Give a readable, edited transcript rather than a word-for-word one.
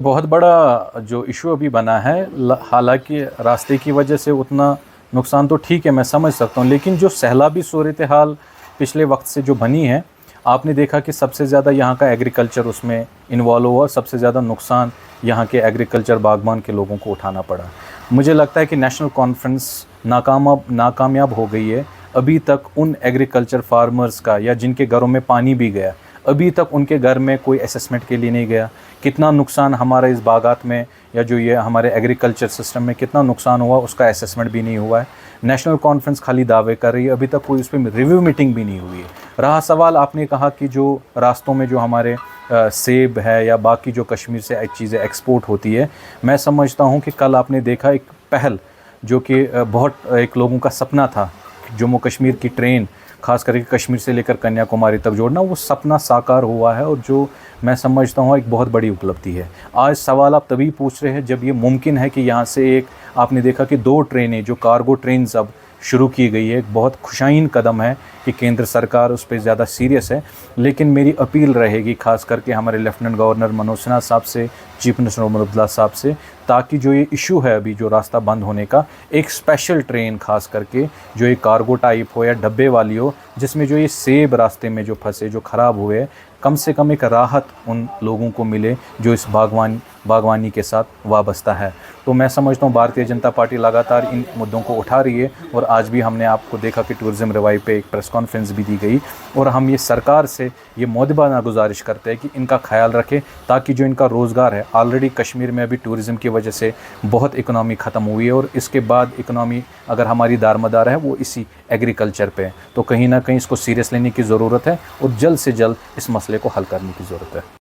बहुत बड़ा जो इशू अभी बना है, हालांकि रास्ते की वजह से उतना नुकसान तो ठीक है, मैं समझ सकता हूँ, लेकिन जो सैलाबी सूरत हाल पिछले वक्त से जो बनी है, आपने देखा कि सबसे ज़्यादा यहाँ का एग्रीकल्चर उसमें इन्वॉल्व हुआ और सबसे ज़्यादा नुकसान यहाँ के एग्रीकल्चर बागबान के लोगों को उठाना पड़ा। मुझे लगता है कि नेशनल कॉन्फ्रेंस नाकामयाब हो गई है। अभी तक उन एग्रीकल्चर फार्मर्स का, या जिनके घरों में पानी भी गया, अभी तक उनके घर में कोई असेसमेंट के लिए नहीं गया। कितना नुकसान हमारा इस बागात में या जो ये हमारे एग्रीकल्चर सिस्टम में कितना नुकसान हुआ, उसका असेसमेंट भी नहीं हुआ है। नेशनल कॉन्फ्रेंस खाली दावे कर रही है, अभी तक कोई उस पर रिव्यू मीटिंग भी नहीं हुई है। रहा सवाल, आपने कहा कि जो रास्तों में जो हमारे सेब है या बाकी जो कश्मीर से चीज़ें एक्सपोर्ट होती है, मैं समझता हूँ कि कल आपने देखा एक पहल जो कि बहुत एक लोगों का सपना था, जम्मू कश्मीर की ट्रेन खास करके कश्मीर से लेकर कन्याकुमारी तक जोड़ना, वो सपना साकार हुआ है और जो मैं समझता हूँ एक बहुत बड़ी उपलब्धि है। आज सवाल आप तभी पूछ रहे हैं जब ये मुमकिन है कि यहाँ से एक, आपने देखा कि 2 ट्रेनें जो कार्गो ट्रेन अब शुरू की गई है, एक बहुत खुशाइन कदम है कि केंद्र सरकार उस पर ज़्यादा सीरियस है। लेकिन मेरी अपील रहेगी खास करके हमारे लेफ्टिनेंट गवर्नर मनोज सिन्हा साहब से, चीफ मिनिस्टर उमर अब्दुल्ला साहब से, ताकि जो ये इशू है अभी जो रास्ता बंद होने का, एक स्पेशल ट्रेन खास करके जो ये कार्गो टाइप हो या डब्बे वाली हो, जिसमें जो ये सेब रास्ते में जो फंसे, जो ख़राब हुए, कम से कम एक राहत उन लोगों को मिले जो इस बागवानी के साथ वाबस्ता है। तो मैं समझता हूँ भारतीय जनता पार्टी लगातार इन मुद्दों को उठा रही है और आज भी हमने आपको देखा कि टूरिज़्म रिवाइव पे एक प्रेस कॉन्फ्रेंस भी दी गई और हम ये सरकार से ये मोदबाना गुजारिश करते हैं कि इनका ख्याल रखें, ताकि जो इनका रोज़गार है, ऑलरेडी कश्मीर में अभी टूरिज़्म की वजह से बहुत इकनॉमी ख़त्म हुई है और इसके बाद इकनॉमी अगर हमारी दारमदार है वो इसी एग्रीकल्चर पे है। तो कहीं ना कहीं इसको सीरियस लेने की ज़रूरत है और जल्द से जल्द इस मसले को हल करने की ज़रूरत है।